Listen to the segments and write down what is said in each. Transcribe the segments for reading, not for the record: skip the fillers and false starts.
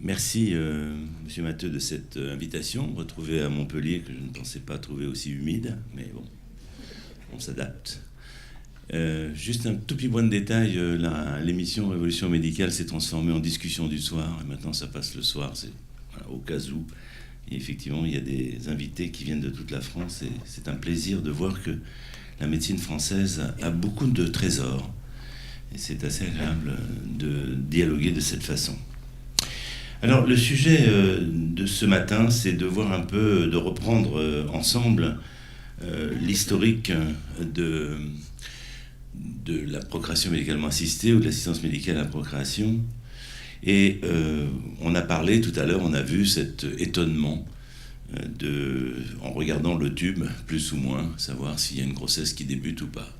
Merci, Monsieur Matteux, de cette invitation. Retrouver à Montpellier, que je ne pensais pas trouver aussi humide, mais bon, on s'adapte. Juste un tout petit point de détail, l'émission Révolution médicale s'est transformée en discussion du soir, et maintenant ça passe le soir, c'est voilà, au cas où. Et effectivement, il y a des invités qui viennent de toute la France, et c'est un plaisir de voir que la médecine française a beaucoup de trésors, et c'est assez agréable de dialoguer de cette façon. Alors, le sujet de ce matin, c'est de voir un peu, de reprendre ensemble l'historique de la procréation médicalement assistée ou de l'assistance médicale à la procréation. Et on a parlé tout à l'heure, on a vu cet étonnement en regardant le tube, plus ou moins, savoir s'il y a une grossesse qui débute ou pas.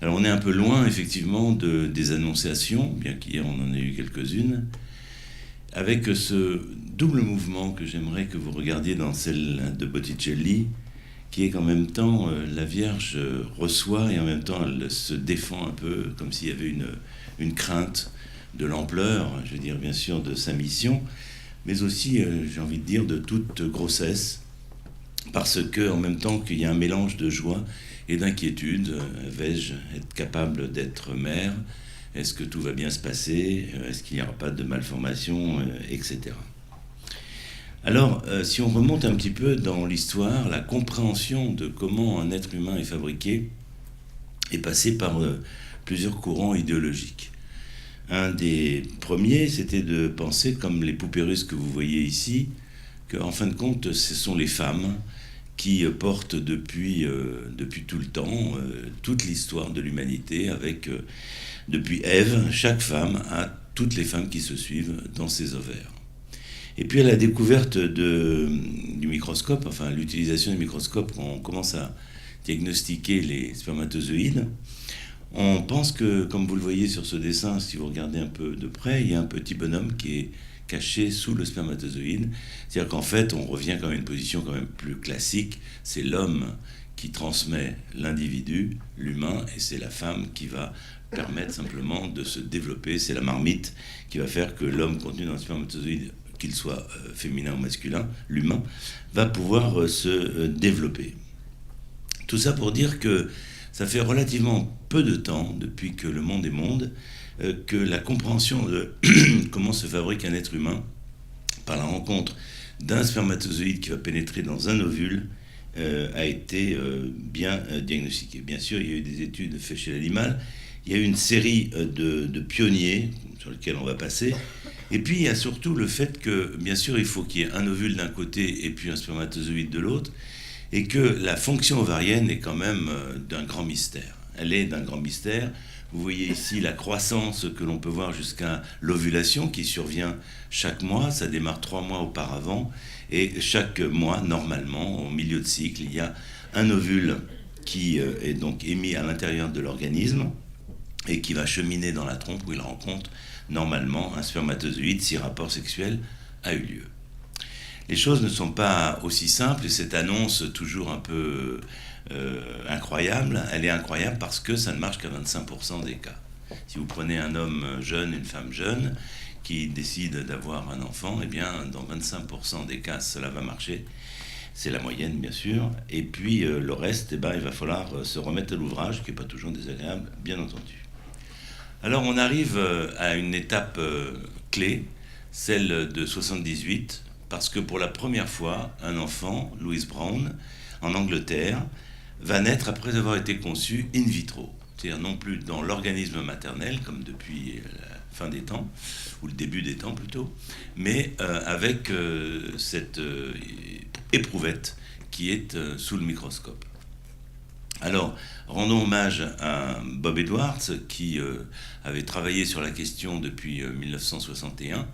Alors, on est un peu loin, effectivement, des annonciations, bien qu'hier on en ait eu quelques-unes, avec ce double mouvement que j'aimerais que vous regardiez dans celle de Botticelli, qui est qu'en même temps, la Vierge reçoit et en même temps, elle se défend un peu, comme s'il y avait une crainte de l'ampleur, je veux dire, bien sûr, de sa mission, mais aussi, j'ai envie de dire, de toute grossesse, parce que, en même temps qu'il y a un mélange de joie et d'inquiétude, vais-je être capable d'être mère ? Est-ce que tout va bien se passer ? Est-ce qu'il n'y aura pas de malformation, etc. Alors, si on remonte un petit peu dans l'histoire, la compréhension de comment un être humain est fabriqué est passée par plusieurs courants idéologiques. Un des premiers, c'était de penser, comme les poupées russes que vous voyez ici, qu'en fin de compte, ce sont les femmes qui portent depuis tout le temps toute l'histoire de l'humanité avec... Depuis Ève, chaque femme a toutes les femmes qui se suivent dans ses ovaires. Et puis à la découverte du microscope, enfin l'utilisation du microscope, quand on commence à diagnostiquer les spermatozoïdes, on pense que, comme vous le voyez sur ce dessin, si vous regardez un peu de près, il y a un petit bonhomme qui est caché sous le spermatozoïde. C'est-à-dire qu'en fait, on revient quand même à une position quand même plus classique. C'est l'homme qui transmet l'individu, l'humain, et c'est la femme qui va permettre simplement de se développer. C'est la marmite qui va faire que l'homme contenu dans le spermatozoïde, qu'il soit féminin ou masculin, l'humain, va pouvoir se développer. Tout ça pour dire que ça fait relativement peu de temps, depuis que le monde est monde, que la compréhension de comment se fabrique un être humain par la rencontre d'un spermatozoïde qui va pénétrer dans un ovule a été bien diagnostiquée. Bien sûr, il y a eu des études faites chez l'animal. Il y a eu une série de pionniers sur lesquels on va passer. Et puis, il y a surtout le fait que, bien sûr, il faut qu'il y ait un ovule d'un côté et puis un spermatozoïde de l'autre, et que la fonction ovarienne est quand même d'un grand mystère. Elle est d'un grand mystère. Vous voyez ici la croissance que l'on peut voir jusqu'à l'ovulation qui survient chaque mois. Ça démarre 3 mois auparavant. Et chaque mois, normalement, au milieu de cycle, il y a un ovule qui est donc émis à l'intérieur de l'organisme et qui va cheminer dans la trompe où il rencontre normalement un spermatozoïde si rapport sexuel a eu lieu. Les choses ne sont pas aussi simples et cette annonce toujours un peu incroyable, elle est incroyable parce que ça ne marche qu'à 25% des cas. Si vous prenez un homme jeune, une femme jeune qui décide d'avoir un enfant, eh bien dans 25% des cas cela va marcher. C'est la moyenne, bien sûr. Et puis le reste, eh ben, il va falloir se remettre à l'ouvrage, qui n'est pas toujours désagréable, bien entendu. Alors on arrive à une étape clé, celle de 78, parce que pour la première fois, un enfant, Louis Brown, en Angleterre, va naître après avoir été conçu in vitro. C'est-à-dire non plus dans l'organisme maternel, comme depuis la fin des temps, ou le début des temps plutôt, mais avec cette éprouvette qui est sous le microscope. Alors, rendons hommage à Bob Edwards, qui avait travaillé sur la question depuis 1961,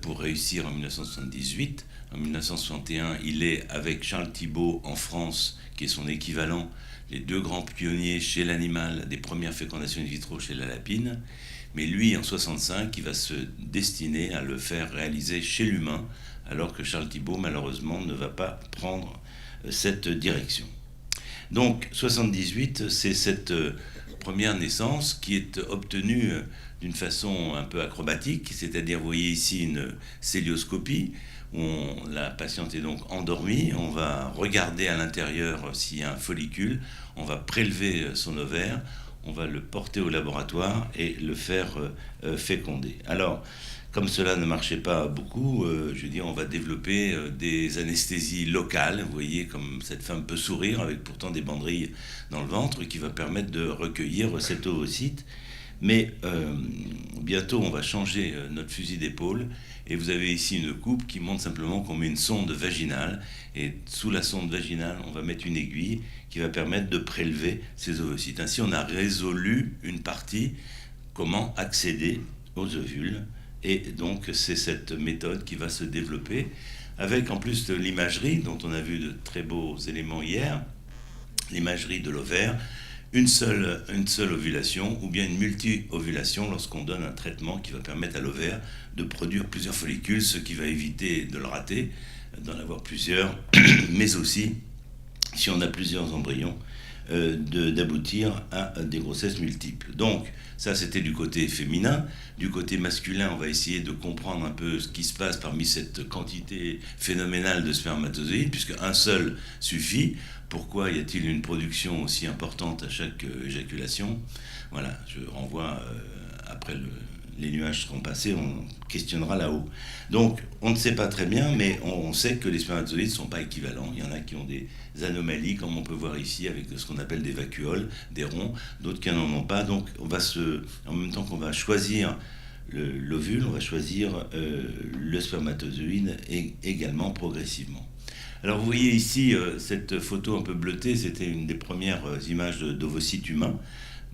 pour réussir en 1978. En 1961, il est avec Charles Thibault en France, qui est son équivalent, les deux grands pionniers chez l'animal des premières fécondations in vitro chez la lapine. Mais lui, en 65, il va se destiner à le faire réaliser chez l'humain, alors que Charles Thibault, malheureusement, ne va pas prendre cette direction. Donc, 78, c'est cette première naissance qui est obtenue d'une façon un peu acrobatique, c'est-à-dire vous voyez ici une célioscopie, où la patiente est donc endormie, on va regarder à l'intérieur s'il y a un follicule, on va prélever son ovaire, on va le porter au laboratoire et le faire féconder. Alors, comme cela ne marchait pas beaucoup, je veux dire, on va développer des anesthésies locales. Vous voyez comme cette femme peut sourire avec pourtant des banderilles dans le ventre qui va permettre de recueillir cet ovocyte. Mais bientôt, on va changer notre fusil d'épaule. Et vous avez ici une coupe qui montre simplement qu'on met une sonde vaginale. Et sous la sonde vaginale, on va mettre une aiguille qui va permettre de prélever ces ovocytes. Ainsi, on a résolu une partie, comment accéder aux ovules. Et donc, c'est cette méthode qui va se développer, avec en plus de l'imagerie, dont on a vu de très beaux éléments hier, l'imagerie de l'ovaire, une seule ovulation ou bien une multi-ovulation lorsqu'on donne un traitement qui va permettre à l'ovaire de produire plusieurs follicules, ce qui va éviter de le rater, d'en avoir plusieurs, mais aussi, si on a plusieurs embryons, d'aboutir à des grossesses multiples. Donc, ça c'était du côté féminin. Du côté masculin, on va essayer de comprendre un peu ce qui se passe parmi cette quantité phénoménale de spermatozoïdes, puisque un seul suffit. Pourquoi y a-t-il une production aussi importante à chaque éjaculation? Voilà, je renvoie après les nuages seront passés, on questionnera là-haut. Donc, on ne sait pas très bien, mais on sait que les spermatozoïdes ne sont pas équivalents. Il y en a qui ont des anomalies, comme on peut voir ici, avec ce qu'on appelle des vacuoles, des ronds, d'autres qui n'en ont pas. Donc, en même temps qu'on va choisir l'ovule, on va choisir le spermatozoïde également progressivement. Alors, vous voyez ici, cette photo un peu bleutée, c'était une des premières images d'ovocytes humains.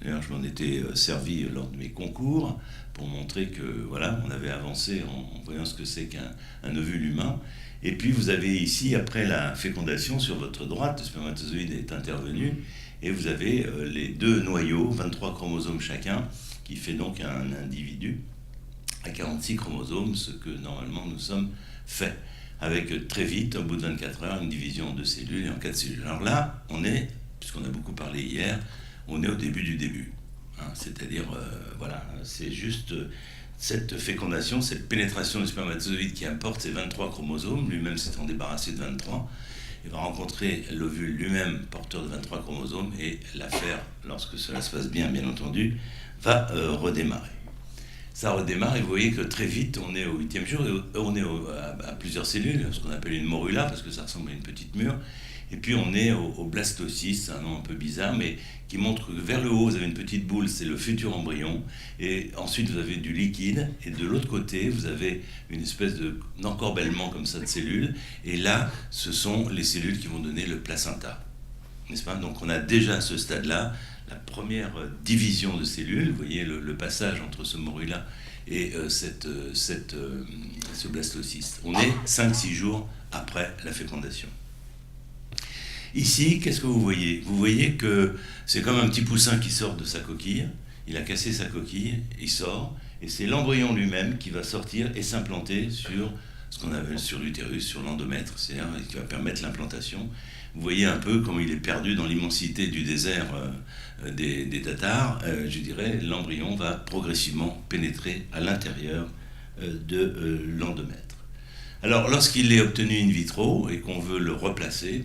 D'ailleurs, je m'en étais servi lors de mes concours pour montrer que voilà, on avait avancé en voyant ce que c'est qu'un ovule humain. Et puis vous avez ici, après la fécondation, sur votre droite, le spermatozoïde est intervenu, et vous avez les deux noyaux, 23 chromosomes chacun, qui fait donc un individu à 46 chromosomes, ce que normalement nous sommes faits. Avec très vite, au bout de 24 heures, une division en 2 cellules et en 4 cellules. Alors là, on est, puisqu'on a beaucoup parlé hier, on est au début du début. Hein, c'est-à-dire, voilà, c'est juste cette fécondation, cette pénétration du spermatozoïde qui importe ces 23 chromosomes, lui-même s'étant débarrassé de 23, il va rencontrer l'ovule lui-même porteur de 23 chromosomes et l'affaire, lorsque cela se passe bien, bien entendu, va redémarrer. Ça redémarre et vous voyez que très vite, on est au 8e jour, et on est à plusieurs cellules, ce qu'on appelle une morula, parce que ça ressemble à une petite mûre. Et puis on est au blastocyste, c'est un nom un peu bizarre, mais qui montre que vers le haut, vous avez une petite boule, c'est le futur embryon. Et ensuite, vous avez du liquide. Et de l'autre côté, vous avez une espèce d'encorbellement comme ça de cellules. Et là, ce sont les cellules qui vont donner le placenta. N'est-ce pas? Donc on a déjà à ce stade-là la première division de cellules. Vous voyez le passage entre ce morula et ce blastocyste. On est 5-6 jours après la fécondation. Ici, qu'est-ce que vous voyez? Vous voyez que c'est comme un petit poussin qui sort de sa coquille. Il a cassé sa coquille, il sort, et c'est l'embryon lui-même qui va sortir et s'implanter sur ce qu'on appelle sur l'utérus, sur l'endomètre, c'est-à-dire qui va permettre l'implantation. Vous voyez un peu comme il est perdu dans l'immensité du désert des Tatars. Je dirais, l'embryon va progressivement pénétrer à l'intérieur de l'endomètre. Alors, lorsqu'il est obtenu in vitro et qu'on veut le replacer,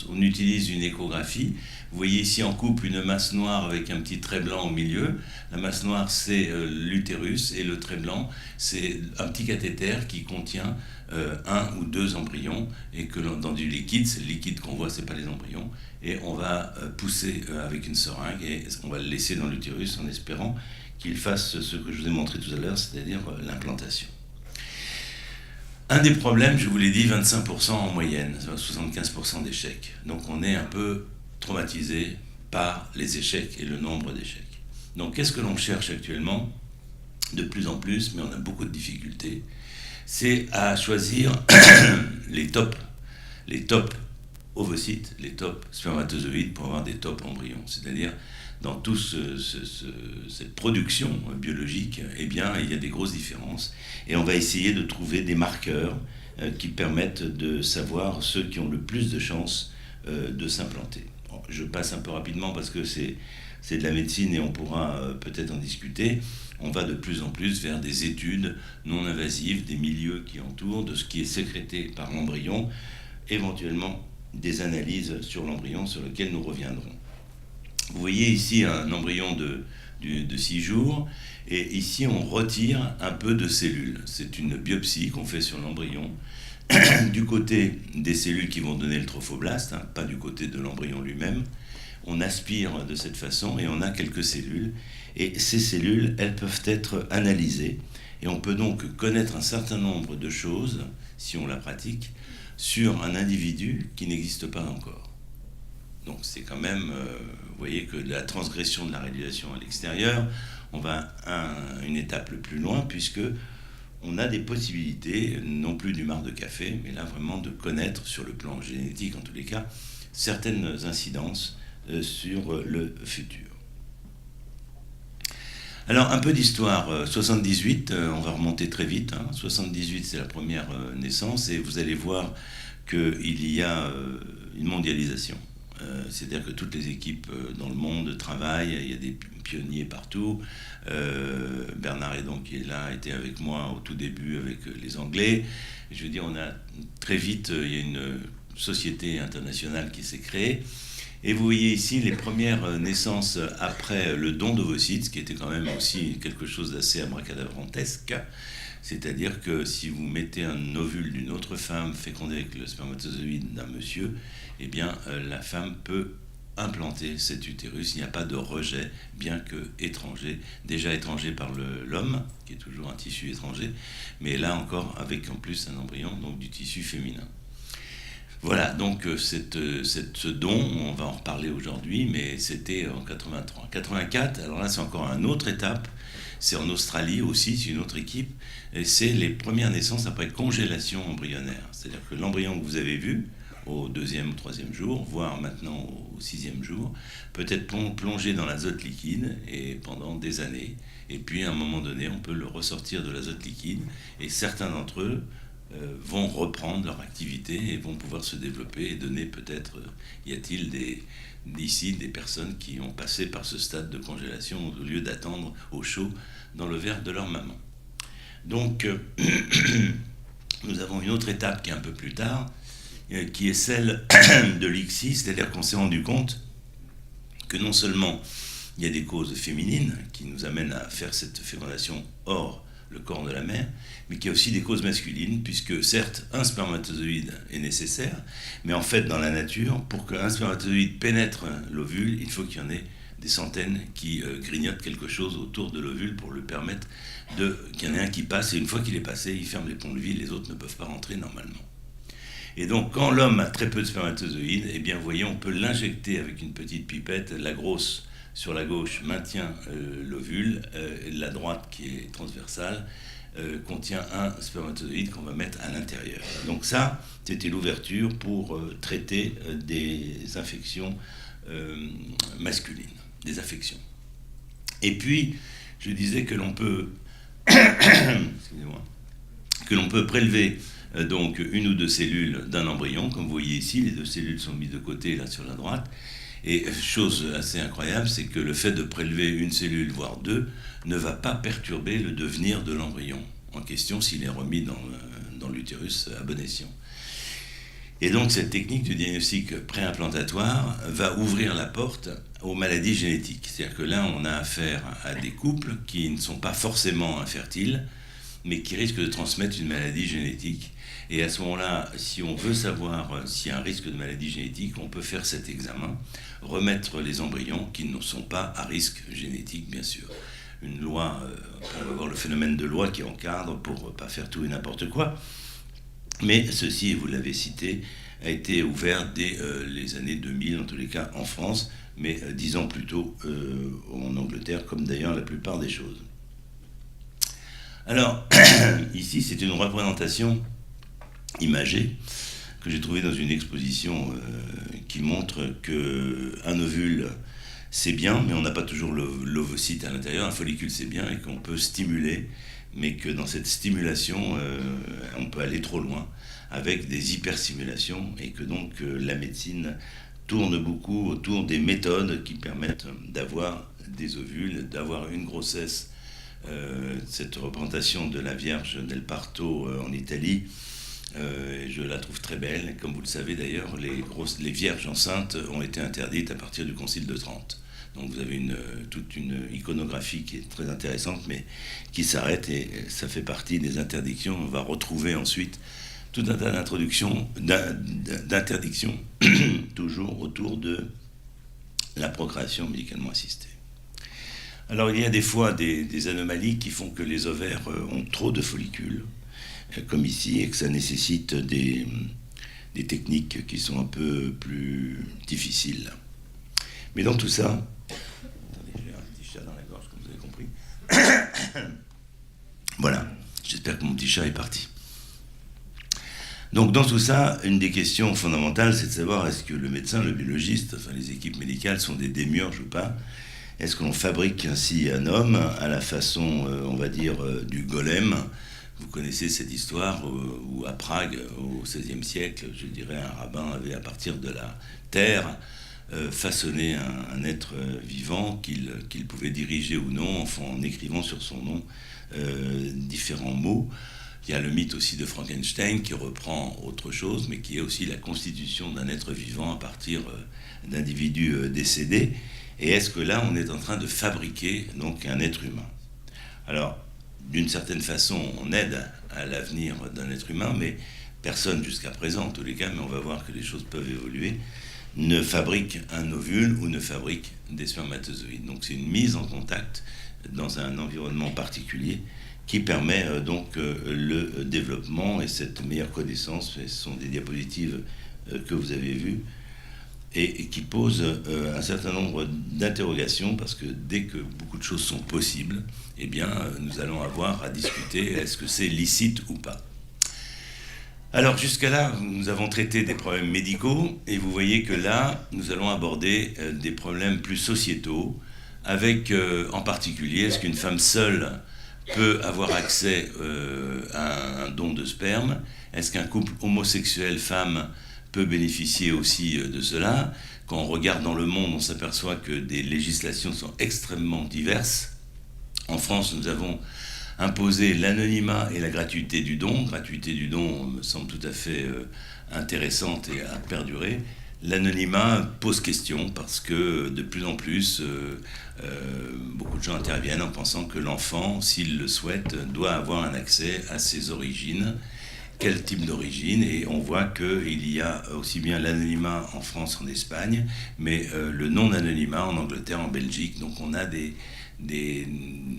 on utilise une échographie. Vous voyez ici en coupe une masse noire avec un petit trait blanc au milieu. La masse noire, c'est l'utérus, et le trait blanc, c'est un petit cathéter qui contient un ou deux embryons, et que dans du liquide, c'est le liquide qu'on voit, c'est pas les embryons, et on va pousser avec une seringue, et on va le laisser dans l'utérus en espérant qu'il fasse ce que je vous ai montré tout à l'heure, c'est-à-dire l'implantation. Un des problèmes, je vous l'ai dit, 25% en moyenne, 75% d'échecs. Donc on est un peu traumatisé par les échecs et le nombre d'échecs. Donc qu'est-ce que l'on cherche actuellement? De plus en plus, mais on a beaucoup de difficultés, c'est à choisir les top ovocytes, les top spermatozoïdes pour avoir des top embryons. C'est-à-dire, dans toute cette production biologique, eh bien, il y a des grosses différences. Et on va essayer de trouver des marqueurs qui permettent de savoir ceux qui ont le plus de chances de s'implanter. Je passe un peu rapidement parce que c'est de la médecine et on pourra peut-être en discuter. on va de plus en plus vers des études non invasives des milieux qui entourent, de ce qui est sécrété par l'embryon, éventuellement des analyses sur l'embryon sur lesquelles nous reviendrons. Vous voyez ici un embryon de 6 jours, et ici on retire un peu de cellules. C'est une biopsie qu'on fait sur l'embryon, du côté des cellules qui vont donner le trophoblaste, pas du côté de l'embryon lui-même. On aspire de cette façon et on a quelques cellules. Et ces cellules, elles peuvent être analysées. Et on peut donc connaître un certain nombre de choses, si on la pratique, sur un individu qui n'existe pas encore. Donc c'est quand même, vous voyez que de la transgression de la réalisation à l'extérieur, on va une étape le plus loin, puisque on a des possibilités, non plus du marc de café, mais là vraiment de connaître, sur le plan génétique en tous les cas, certaines incidences sur le futur. Alors un peu d'histoire, 78, on va remonter très vite, 78 c'est la première naissance, et vous allez voir qu'il y a une mondialisation. C'est-à-dire que toutes les équipes dans le monde travaillent, il y a des pionniers partout. Bernard Edon qui est là était avec moi au tout début avec les Anglais. Je veux dire, on a très vite, il y a une société internationale qui s'est créée. Et vous voyez ici les premières naissances après le don d'ovocytes, ce qui était quand même aussi quelque chose d'assez abracadabrantesque. C'est-à-dire que si vous mettez un ovule d'une autre femme fécondé avec le spermatozoïde d'un monsieur, eh bien la femme peut implanter cet utérus. Il n'y a pas de rejet, bien que étranger, déjà étranger par l'homme, qui est toujours un tissu étranger, mais là encore avec en plus un embryon, donc du tissu féminin. Voilà, donc ce don, on va en reparler aujourd'hui, mais c'était en 83. 84, alors là c'est encore une autre étape, c'est en Australie aussi, c'est une autre équipe, et c'est les premières naissances après congélation embryonnaire. C'est-à-dire que l'embryon que vous avez vu, au 2e ou 3e jour, voire maintenant au 6e jour, peut être plongé dans l'azote liquide et pendant des années. Et puis à un moment donné, on peut le ressortir de l'azote liquide, et certains d'entre eux vont reprendre leur activité et vont pouvoir se développer et donner peut-être, y a-t-il d'ici des personnes qui ont passé par ce stade de congélation au lieu d'attendre au chaud dans le verre de leur maman. Donc nous avons une autre étape qui est un peu plus tard, qui est celle de l'ICSI, c'est-à-dire qu'on s'est rendu compte que non seulement il y a des causes féminines qui nous amènent à faire cette fécondation hors le corps de la mère, mais qu'il y a aussi des causes masculines, puisque certes, un spermatozoïde est nécessaire, mais en fait, dans la nature, pour qu'un spermatozoïde pénètre l'ovule, il faut qu'il y en ait des centaines qui grignotent quelque chose autour de l'ovule pour lui permettre qu'il y en ait un qui passe, et une fois qu'il est passé, il ferme les ponts-levis, les autres ne peuvent pas rentrer normalement. Et donc, quand l'homme a très peu de spermatozoïdes, eh bien, vous voyez, on peut l'injecter avec une petite pipette, la grosse sur la gauche maintient l'ovule, la droite qui est transversale contient un spermatozoïde qu'on va mettre à l'intérieur. Donc ça, c'était l'ouverture pour traiter des infections masculines, des affections. Et puis, je disais que l'on peut, excusez-moi, que l'on peut prélever donc une ou deux cellules d'un embryon, comme vous voyez ici, les deux cellules sont mises de côté là sur la droite. Et chose assez incroyable, c'est que le fait de prélever une cellule, voire deux, ne va pas perturber le devenir de l'embryon en question s'il est remis dans l'utérus à bon escient. Et donc cette technique de diagnostic préimplantatoire va ouvrir la porte aux maladies génétiques. C'est-à-dire que là, on a affaire à des couples qui ne sont pas forcément infertiles, mais qui risquent de transmettre une maladie génétique. Et à ce moment-là, si on veut savoir s'il y a un risque de maladie génétique, on peut faire cet examen, remettre les embryons qui ne sont pas à risque génétique, bien sûr. Une loi, on va voir le phénomène de loi qui encadre pour ne pas faire tout et n'importe quoi. Mais ceci, vous l'avez cité, a été ouvert dès les années 2000, en tous les cas en France, mais 10 ans plus tôt en Angleterre, comme d'ailleurs la plupart des choses. Alors, ici, c'est une représentation imagée que j'ai trouvée dans une exposition qui montre qu'un ovule, c'est bien, mais on n'a pas toujours l'ovocyte à l'intérieur. Un follicule, c'est bien, et qu'on peut stimuler, mais que dans cette stimulation, on peut aller trop loin avec des hyperstimulations, et que donc la médecine tourne beaucoup autour des méthodes qui permettent d'avoir des ovules, d'avoir une grossesse cette représentation de la Vierge del Parto en Italie. Je la trouve très belle. Comme vous le savez d'ailleurs, les vierges enceintes ont été interdites à partir du Concile de Trente. Donc vous avez toute une iconographie qui est très intéressante, mais qui s'arrête, et ça fait partie des interdictions. On va retrouver ensuite tout un tas d'interdictions, toujours autour de la procréation médicalement assistée. Alors il y a des fois des anomalies qui font que les ovaires ont trop de follicules, comme ici, et que ça nécessite des techniques qui sont un peu plus difficiles. Mais dans tout ça, attendez, j'ai un petit chat dans la gorge, comme vous avez compris. Voilà, j'espère que mon petit chat est parti. Donc dans tout ça, une des questions fondamentales, c'est de savoir est-ce que le médecin, le biologiste, enfin les équipes médicales sont des démiurges ou pas. Est-ce qu'on fabrique ainsi un homme à la façon, on va dire, du golem? Vous connaissez cette histoire où à Prague, au XVIe siècle, je dirais, un rabbin avait, à partir de la terre, façonné un être vivant qu'il pouvait diriger ou non, en écrivant sur son nom différents mots. Il y a le mythe aussi de Frankenstein qui reprend autre chose, mais qui est aussi la constitution d'un être vivant à partir d'individus décédés. Et est-ce que là, on est en train de fabriquer donc un être humain? Alors, d'une certaine façon, on aide à l'avenir d'un être humain, mais personne jusqu'à présent, en tous les cas, mais on va voir que les choses peuvent évoluer, ne fabrique un ovule ou ne fabrique des spermatozoïdes. Donc c'est une mise en contact dans un environnement particulier qui permet donc le développement et cette meilleure connaissance. Ce sont des diapositives que vous avez vues et qui posent un certain nombre d'interrogations, parce que dès que beaucoup de choses sont possibles, eh bien, nous allons avoir à discuter est-ce que c'est licite ou pas. Alors jusqu'à là, nous avons traité des problèmes médicaux, et vous voyez que là, nous allons aborder des problèmes plus sociétaux, avec en particulier, est-ce qu'une femme seule peut avoir accès à un don de sperme? Est-ce qu'un couple homosexuel femme peut bénéficier aussi de cela? Quand on regarde dans le monde, on s'aperçoit que des législations sont extrêmement diverses. En France, nous avons imposé l'anonymat et la gratuité du don. Gratuité du don me semble tout à fait intéressante et à perdurer. L'anonymat pose question parce que de plus en plus, beaucoup de gens interviennent en pensant que l'enfant, s'il le souhaite, doit avoir un accès à ses origines. Quel type d'origine? Et on voit qu'il y a aussi bien l'anonymat en France, en Espagne, mais le non-anonymat en Angleterre, en Belgique. Donc on a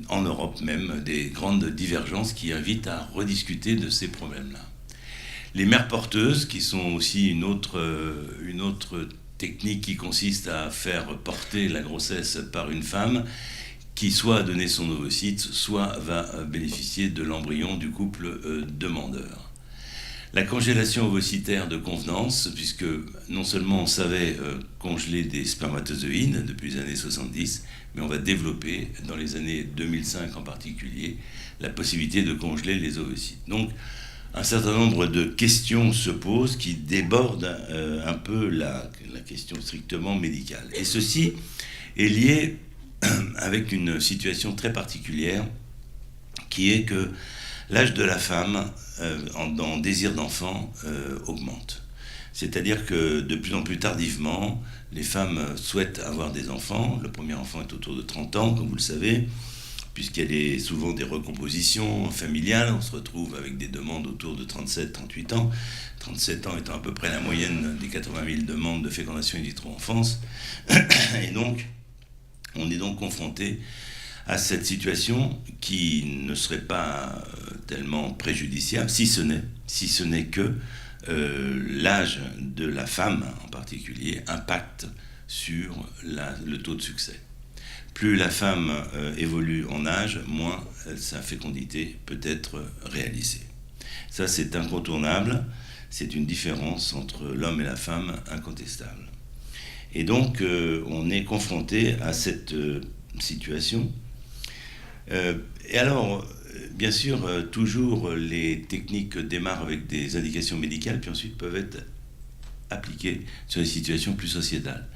en Europe même, des grandes divergences qui invitent à rediscuter de ces problèmes-là. Les mères porteuses, qui sont aussi une autre technique qui consiste à faire porter la grossesse par une femme qui soit a donné son ovocyte, soit va bénéficier de l'embryon du couple demandeur. La congélation ovocytaire de convenance, puisque non seulement on savait congeler des spermatozoïdes depuis les années 70, mais on va développer dans les années 2005 en particulier la possibilité de congeler les ovocytes. Donc un certain nombre de questions se posent qui débordent un peu la question strictement médicale. Et ceci est lié avec une situation très particulière qui est que l'âge de la femme en désir d'enfant augmente. C'est-à-dire que de plus en plus tardivement, les femmes souhaitent avoir des enfants. Le premier enfant est autour de 30 ans, comme vous le savez, puisqu'il y a souvent des recompositions familiales. On se retrouve avec des demandes autour de 37-38 ans. 37 ans étant à peu près la moyenne des 80 000 demandes de fécondation in vitro en France. Et donc, on est donc confronté à cette situation qui ne serait pas tellement préjudiciable, si ce n'est que l'âge de la femme en particulier impacte sur le taux de succès. Plus la femme évolue en âge, moins sa fécondité peut être réalisée. Ça, c'est incontournable, c'est une différence entre l'homme et la femme incontestable. Et donc, on est confronté à cette situation. Et alors, bien sûr, toujours les techniques démarrent avec des indications médicales, puis ensuite peuvent être appliquées sur des situations plus sociétales.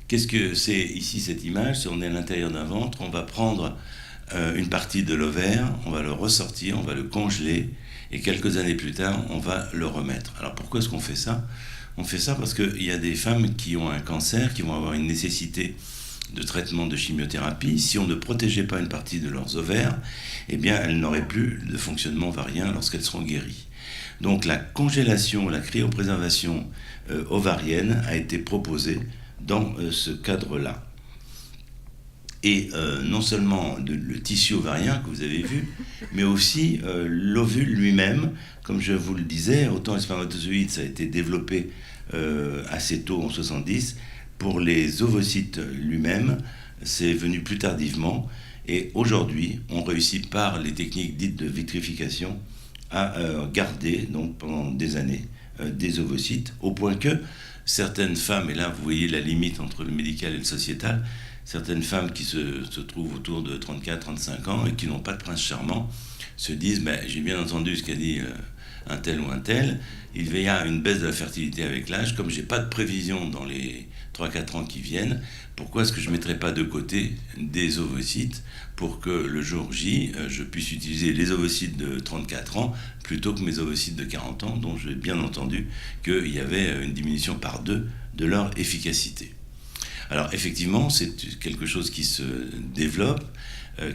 Qu'est-ce que c'est ici cette image? On est à l'intérieur d'un ventre, on va prendre une partie de l'ovaire, on va le ressortir, on va le congeler, et quelques années plus tard, on va le remettre. Alors pourquoi est-ce qu'on fait ça ? On fait ça parce qu'il y a des femmes qui ont un cancer, qui vont avoir une nécessité de traitement de chimiothérapie. Si on ne protégeait pas une partie de leurs ovaires, eh bien, elles n'auraient plus de fonctionnement ovarien lorsqu'elles seront guéries. Donc la congélation, la cryopréservation ovarienne a été proposée dans ce cadre-là. Et non seulement le tissu ovarien que vous avez vu, mais aussi l'ovule lui-même. Comme je vous le disais, autant les spermatozoïdes, ça a été développé assez tôt, en 70. Pour les ovocytes lui-même, c'est venu plus tardivement. Et aujourd'hui, on réussit par les techniques dites de vitrification à garder, donc pendant des années, des ovocytes, au point que certaines femmes, et là vous voyez la limite entre le médical et le sociétal, certaines femmes qui se trouvent autour de 34-35 ans et qui n'ont pas de prince charmant se disent j'ai bien entendu ce qu'a dit un tel ou un tel, il y a une baisse de la fertilité avec l'âge, comme j'ai pas de prévision dans les 3-4 ans qui viennent, pourquoi est-ce que je ne mettrais pas de côté des ovocytes pour que le jour J, je puisse utiliser les ovocytes de 34 ans plutôt que mes ovocytes de 40 ans, dont j'ai bien entendu qu'il y avait une diminution par 2 de leur efficacité. Alors effectivement, c'est quelque chose qui se développe,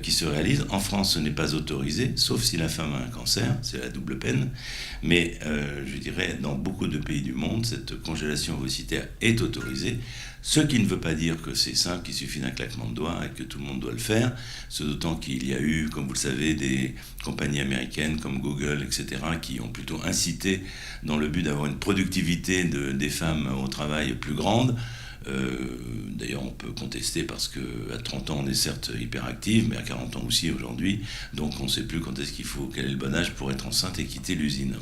qui se réalise. En France, ce n'est pas autorisé, sauf si la femme a un cancer, c'est la double peine. Mais je dirais, dans beaucoup de pays du monde, cette congélation ovocytaire est autorisée. Ce qui ne veut pas dire que c'est simple, qu'il suffit d'un claquement de doigts et que tout le monde doit le faire. Ce d'autant qu'il y a eu, comme vous le savez, des compagnies américaines comme Google, etc., qui ont plutôt incité dans le but d'avoir une productivité des femmes au travail plus grande. D'ailleurs, on peut contester parce qu'à 30 ans, on est certes hyperactive, mais à 40 ans aussi aujourd'hui. Donc, on ne sait plus quand est-ce qu'il faut, quel est le bon âge pour être enceinte et quitter l'usine,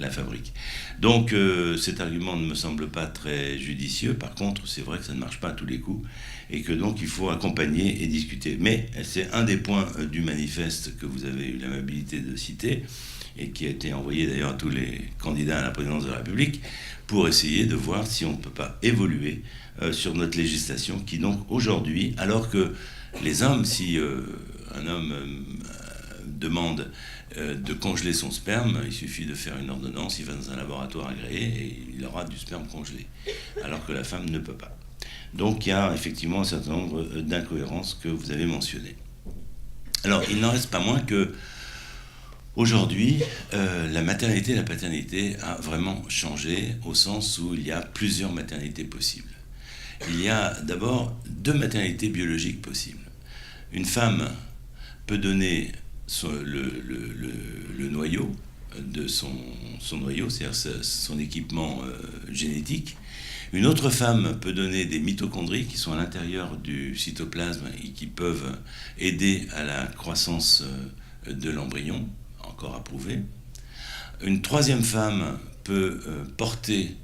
la fabrique. Donc, cet argument ne me semble pas très judicieux. Par contre, c'est vrai que ça ne marche pas à tous les coups et que donc il faut accompagner et discuter. Mais c'est un des points du manifeste que vous avez eu l'amabilité de citer et qui a été envoyé d'ailleurs à tous les candidats à la présidence de la République, pour essayer de voir si on ne peut pas évoluer sur notre législation qui donc aujourd'hui, alors que les hommes, si un homme demande de congeler son sperme, il suffit de faire une ordonnance, il va dans un laboratoire agréé et il aura du sperme congelé, alors que la femme ne peut pas. Donc il y a effectivement un certain nombre d'incohérences que vous avez mentionnées. Alors il n'en reste pas moins que aujourd'hui, la maternité et la paternité a vraiment changé au sens où il y a plusieurs maternités possibles. Il y a d'abord 2 maternités biologiques possibles. Une femme peut donner le noyau de son noyau, c'est-à-dire son équipement génétique. Une autre femme peut donner des mitochondries qui sont à l'intérieur du cytoplasme et qui peuvent aider à la croissance de l'embryon, encore à prouver. Une troisième femme peut porter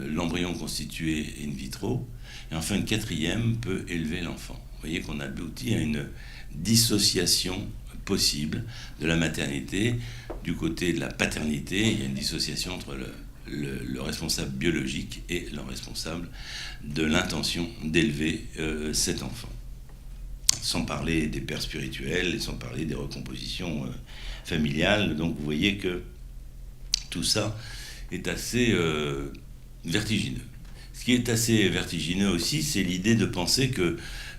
l'embryon constitué in vitro. Et enfin, une quatrième peut élever l'enfant. Vous voyez qu'on aboutit à une dissociation possible de la maternité. Du côté de la paternité, il y a une dissociation entre le responsable biologique et le responsable de l'intention d'élever cet enfant. Sans parler des pères spirituels et sans parler des recompositions familiales. Donc vous voyez que tout ça est assez vertigineux. Ce qui est assez vertigineux aussi, c'est l'idée de penser que,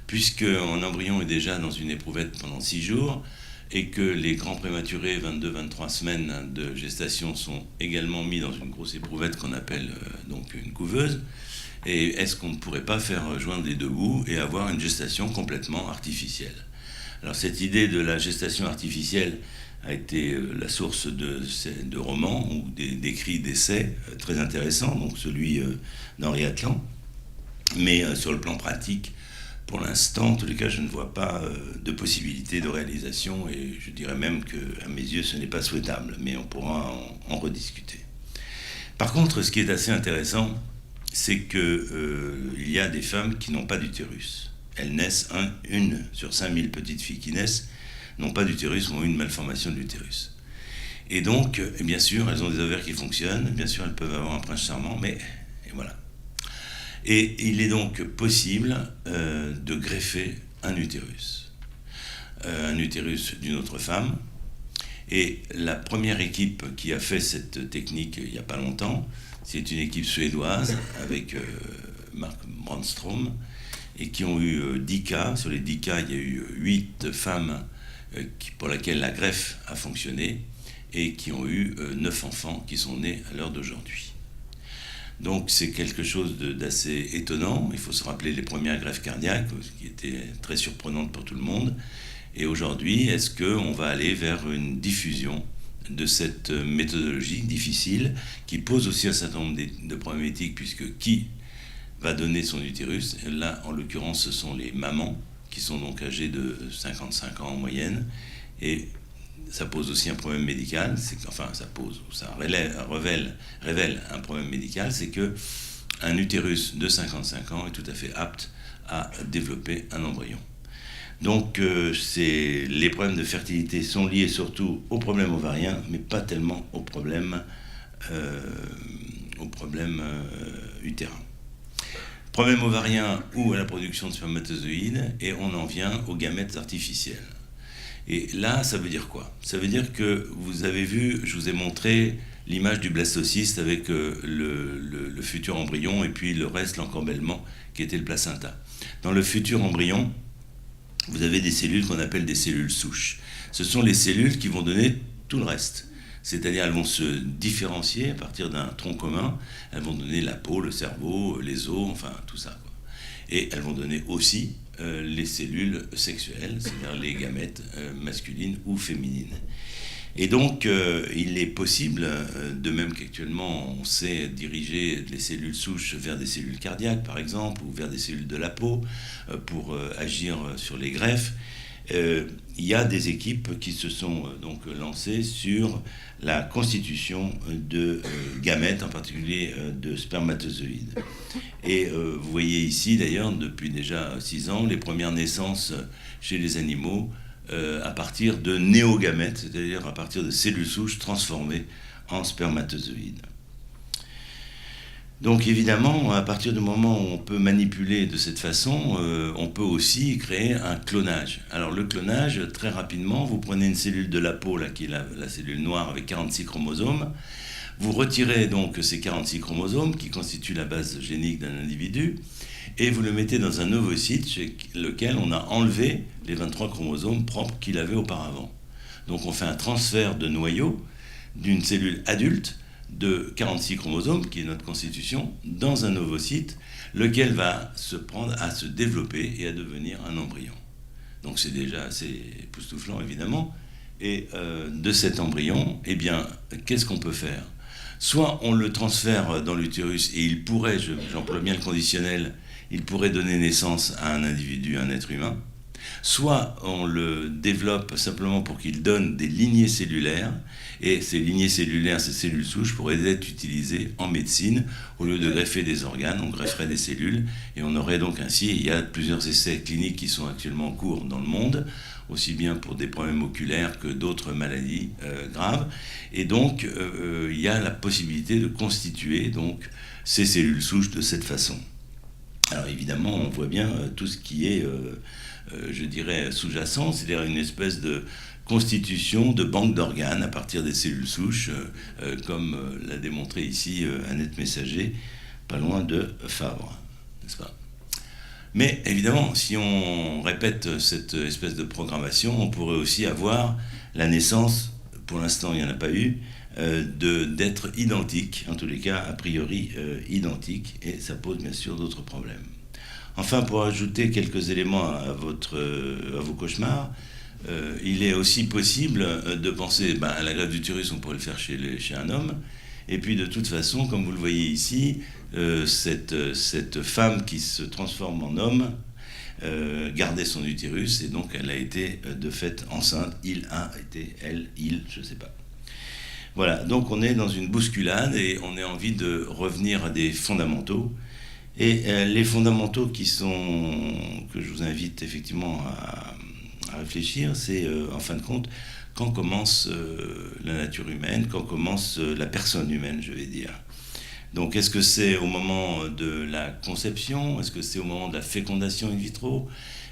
puisque un embryon est déjà dans une éprouvette pendant 6 jours, et que les grands prématurés, 22-23 semaines de gestation, sont également mis dans une grosse éprouvette qu'on appelle donc une couveuse, et est-ce qu'on ne pourrait pas faire joindre les 2 bouts et avoir une gestation complètement artificielle ? Alors cette idée de la gestation artificielle a été la source de romans ou d'écrits d'essais très intéressants, donc celui d'Henri Atlan. Mais sur le plan pratique, pour l'instant, en tous les cas, je ne vois pas de possibilité de réalisation et je dirais même qu'à mes yeux, ce n'est pas souhaitable, mais on pourra en rediscuter. Par contre, ce qui est assez intéressant, c'est qu'il y a des femmes qui n'ont pas d'utérus. Elles naissent, une sur 5000 petites filles qui naissent, n'ont pas d'utérus ou ont une malformation de l'utérus. Et donc, bien sûr, elles ont des ovaires qui fonctionnent, bien sûr, elles peuvent avoir un prince charmant, mais et voilà. Et il est donc possible de greffer un utérus. un utérus d'une autre femme. Et la première équipe qui a fait cette technique il n'y a pas longtemps, c'est une équipe suédoise avec Mark Brandstrom, et qui ont eu 10 cas. Sur les 10 cas, il y a eu 8 femmes pour lesquelles la greffe a fonctionné, et qui ont eu 9 enfants qui sont nés à l'heure d'aujourd'hui. Donc c'est quelque chose d'assez étonnant. Il faut se rappeler les premières greffes cardiaques, qui étaient très surprenantes pour tout le monde. Et aujourd'hui, est-ce qu'on va aller vers une diffusion de cette méthodologie difficile, qui pose aussi un certain nombre de problèmes éthiques, puisque qui va donner son utérus? Là, en l'occurrence, ce sont les mamans, qui sont donc âgées de 55 ans en moyenne, et ça pose aussi un problème médical, ça révèle un problème médical, c'est que un utérus de 55 ans est tout à fait apte à développer un embryon. Donc les problèmes de fertilité sont liés surtout aux problèmes ovariens, mais pas tellement aux problèmes utérins. Problème ovarien ou à la production de spermatozoïdes, et on en vient aux gamètes artificiels. Et là, ça veut dire quoi? Ça veut dire que vous avez vu, je vous ai montré l'image du blastocyste avec le futur embryon, et puis le reste, l'encorbellement, qui était le placenta. Dans le futur embryon, vous avez des cellules qu'on appelle des cellules souches. Ce sont les cellules qui vont donner tout le reste. C'est-à-dire, elles vont se différencier à partir d'un tronc commun. Elles vont donner la peau, le cerveau, les os, enfin tout ça, quoi. Et elles vont donner aussi les cellules sexuelles, c'est-à-dire les gamètes masculines ou féminines. Et donc, il est possible, de même qu'actuellement on sait diriger les cellules souches vers des cellules cardiaques, par exemple, ou vers des cellules de la peau, pour agir sur les greffes, il y a des équipes qui se sont donc lancées sur la constitution de gamètes, en particulier de spermatozoïdes. Et vous voyez ici, d'ailleurs, depuis déjà 6 ans, les premières naissances chez les animaux à partir de néogamètes, c'est-à-dire à partir de cellules souches transformées en spermatozoïdes. Donc évidemment, à partir du moment où on peut manipuler de cette façon, on peut aussi créer un clonage. Alors le clonage, très rapidement, vous prenez une cellule de la peau, là, qui est la cellule noire avec 46 chromosomes, vous retirez donc ces 46 chromosomes qui constituent la base génique d'un individu, et vous le mettez dans un ovocyte chez lequel on a enlevé les 23 chromosomes propres qu'il avait auparavant. Donc on fait un transfert de noyau d'une cellule adulte de 46 chromosomes, qui est notre constitution, dans un ovocyte, lequel va se prendre à se développer et à devenir un embryon. Donc c'est déjà assez époustouflant, évidemment. Et de cet embryon, eh bien, qu'est-ce qu'on peut faire? Soit on le transfère dans l'utérus, et il pourrait, j'emploie bien le conditionnel, il pourrait donner naissance à un individu, un être humain. Soit on le développe simplement pour qu'il donne des lignées cellulaires, et ces lignées cellulaires, ces cellules souches, pourraient être utilisées en médecine. Au lieu de greffer des organes, on grefferait des cellules, et on aurait donc ainsi, il y a plusieurs essais cliniques qui sont actuellement en cours dans le monde, aussi bien pour des problèmes oculaires que d'autres maladies graves, et donc il y a la possibilité de constituer donc ces cellules souches de cette façon. Alors évidemment, on voit bien tout ce qui est, je dirais, sous-jacent, c'est-à-dire une espèce de constitution de banque d'organes à partir des cellules souches, comme l'a démontré ici Annette Messager, pas loin de Fabre, n'est-ce pas? Mais évidemment, si on répète cette espèce de programmation, on pourrait aussi avoir la naissance, pour l'instant il n'y en a pas eu, d'êtres identiques, en tous les cas a priori identiques, et ça pose bien sûr d'autres problèmes. Enfin, pour ajouter quelques éléments à vos cauchemars, il est aussi possible de penser à la greffe d'utérus, on pourrait le faire chez un homme, et puis de toute façon, comme vous le voyez ici, cette femme qui se transforme en homme gardait son utérus, et donc elle a été de fait enceinte. Il a été, il, je ne sais pas. Voilà, donc on est dans une bousculade et on a envie de revenir à des fondamentaux. Et les fondamentaux que je vous invite effectivement à réfléchir, c'est en fin de compte, quand commence la nature humaine, quand commence la personne humaine, je vais dire. Donc est-ce que c'est au moment de la conception? Est-ce que c'est au moment de la fécondation in vitro?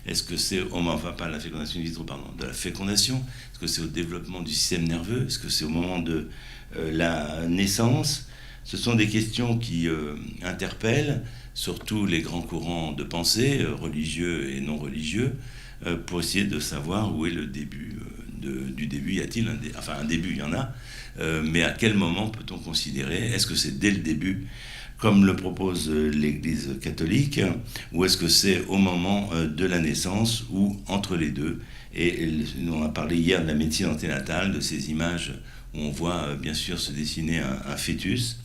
Est-ce que c'est au moment, enfin pas la fécondation in vitro, pardon, de la fécondation? Est-ce que c'est au développement du système nerveux? Est-ce que c'est au moment de la naissance? Ce sont des questions qui interpellent surtout les grands courants de pensée, religieux et non religieux, pour essayer de savoir où est le début. Du début, y a-t-il un début, il y en a, mais à quel moment peut-on considérer? Est-ce que c'est dès le début, comme le propose l'Église catholique, ou est-ce que c'est au moment de la naissance, ou entre les deux? Et on a parlé hier de la médecine anténatale, de ces images où on voit bien sûr se dessiner un fœtus,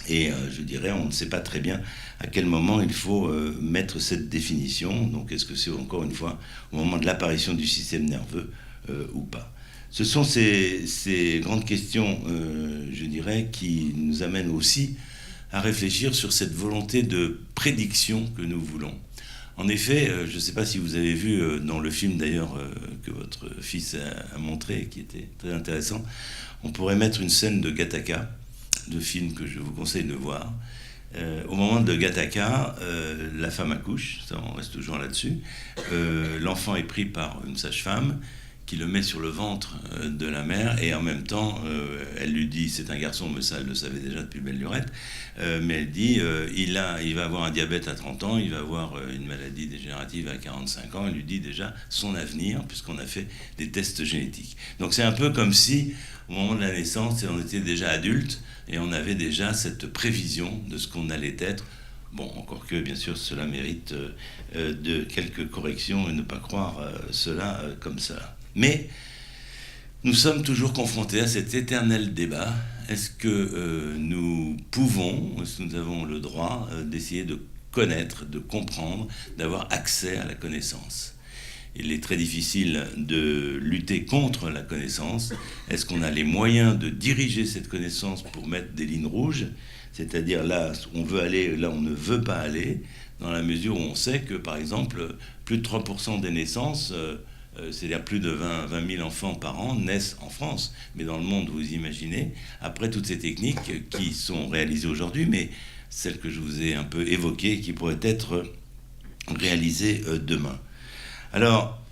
et je dirais, on ne sait pas très bien à quel moment il faut mettre cette définition. Donc est-ce que c'est encore une fois au moment de l'apparition du système nerveux ou pas? Ce sont ces grandes questions, je dirais, qui nous amènent aussi à réfléchir sur cette volonté de prédiction que nous voulons. En effet, je ne sais pas si vous avez vu dans le film d'ailleurs que votre fils a montré, qui était très intéressant, on pourrait mettre une scène de Gattaca, de film que je vous conseille de voir. Au moment de Gattaca, la femme accouche, ça on reste toujours là-dessus, l'enfant est pris par une sage-femme, qui le met sur le ventre de la mère, et en même temps, elle lui dit, c'est un garçon, mais ça, elle le savait déjà depuis belle lurette, mais elle dit, il va avoir un diabète à 30 ans, il va avoir une maladie dégénérative à 45 ans, elle lui dit déjà son avenir, puisqu'on a fait des tests génétiques. Donc c'est un peu comme si, au moment de la naissance, on était déjà adulte, et on avait déjà cette prévision de ce qu'on allait être. Bon, encore que, bien sûr, cela mérite de quelques corrections, et ne pas croire cela comme ça. Mais nous sommes toujours confrontés à cet éternel débat. Est-ce que nous pouvons, est-ce que nous avons le droit d'essayer de connaître, de comprendre, d'avoir accès à la connaissance? Il est très difficile de lutter contre la connaissance. Est-ce qu'on a les moyens de diriger cette connaissance pour mettre des lignes rouges? C'est-à-dire là, on veut aller, là, on ne veut pas aller, dans la mesure où on sait que, par exemple, plus de 3% des naissances... c'est-à-dire plus de 20 000 enfants par an naissent en France, mais dans le monde, vous imaginez, après toutes ces techniques qui sont réalisées aujourd'hui, mais celles que je vous ai un peu évoquées, qui pourraient être réalisées demain. Alors,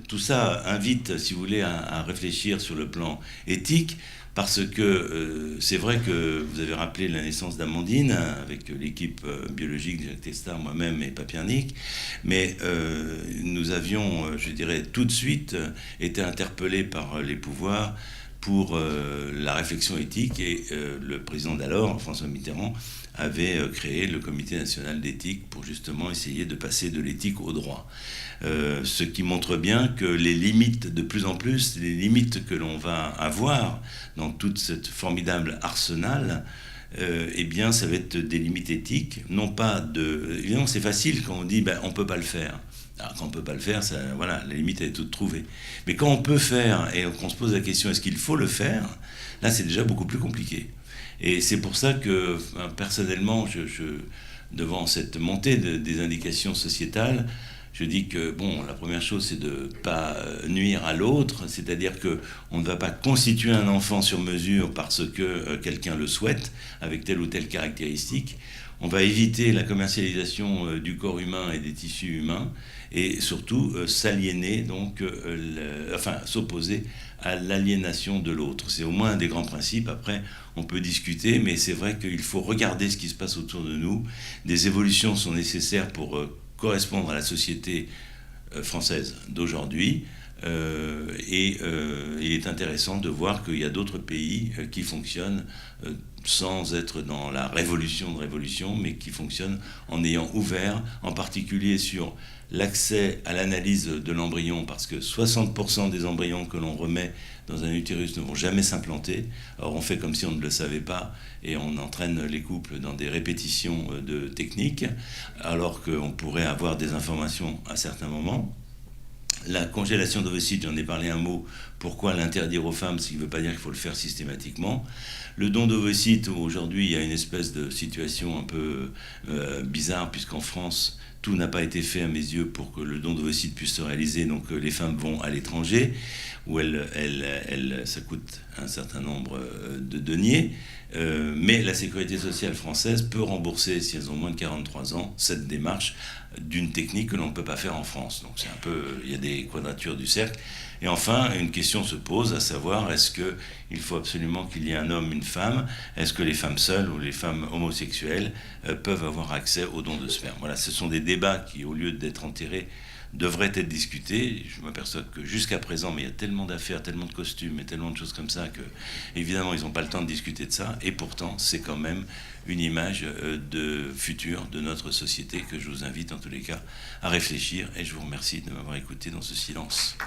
tout ça invite, si vous voulez, à réfléchir sur le plan éthique, parce que c'est vrai que vous avez rappelé la naissance d'Amandine avec l'équipe biologique de Jacques Testard, moi-même et Papiernik, mais nous avions, je dirais, tout de suite été interpellés par les pouvoirs pour la réflexion éthique, et le président d'alors, François Mitterrand, avait créé le Comité national d'éthique pour justement essayer de passer de l'éthique au droit. Ce qui montre bien que les limites, de plus en plus, les limites que l'on va avoir dans toute cette formidable arsenal, eh bien, ça va être des limites éthiques, non pas de... Évidemment, c'est facile quand on dit on ne peut pas le faire. Alors, quand on ne peut pas le faire, ça, voilà, la limite elle est toute trouvée. Mais quand on peut faire et qu'on se pose la question est-ce qu'il faut le faire, là, c'est déjà beaucoup plus compliqué. Et c'est pour ça que, personnellement, devant cette montée des indications sociétales, je dis que, bon, la première chose, c'est de ne pas nuire à l'autre, c'est-à-dire qu'on ne va pas constituer un enfant sur mesure parce que quelqu'un le souhaite, avec telle ou telle caractéristique. On va éviter la commercialisation du corps humain et des tissus humains, et surtout s'aliéner, donc, s'opposer à l'aliénation de l'autre. C'est au moins un des grands principes. Après, on peut discuter, mais c'est vrai qu'il faut regarder ce qui se passe autour de nous. Des évolutions sont nécessaires pour correspondre à la société française d'aujourd'hui. Et il est intéressant de voir qu'il y a d'autres pays qui fonctionnent sans être dans la révolution de révolution, mais qui fonctionnent en ayant ouvert, en particulier sur l'accès à l'analyse de l'embryon, parce que 60% des embryons que l'on remet dans un utérus ne vont jamais s'implanter. Or, on fait comme si on ne le savait pas, et on entraîne les couples dans des répétitions de techniques, alors qu'on pourrait avoir des informations à certains moments. La congélation d'ovocytes, j'en ai parlé un mot. Pourquoi l'interdire aux femmes? Ce qui ne veut pas dire qu'il faut le faire systématiquement. Le don d'ovocytes, aujourd'hui, il y a une espèce de situation un peu bizarre, puisqu'en France, tout n'a pas été fait à mes yeux pour que le don d'ovocytes puisse se réaliser. Donc les femmes vont à l'étranger, où ça coûte un certain nombre de deniers. Mais la sécurité sociale française peut rembourser, si elles ont moins de 43 ans, cette démarche d'une technique que l'on ne peut pas faire en France. Donc c'est un peu, il y a des quadratures du cercle. Et enfin, une question se pose, à savoir, est-ce qu'il faut absolument qu'il y ait un homme, une femme? Est-ce que les femmes seules ou les femmes homosexuelles peuvent avoir accès aux dons de sperme? Voilà, ce sont des débats qui, au lieu d'être enterrés, devraient être discutés. Je m'aperçois que jusqu'à présent, mais il y a tellement d'affaires, tellement de costumes et tellement de choses comme ça que, évidemment, ils n'ont pas le temps de discuter de ça. Et pourtant, c'est quand même une image de futur de notre société que je vous invite en tous les cas à réfléchir. Et je vous remercie de m'avoir écouté dans ce silence.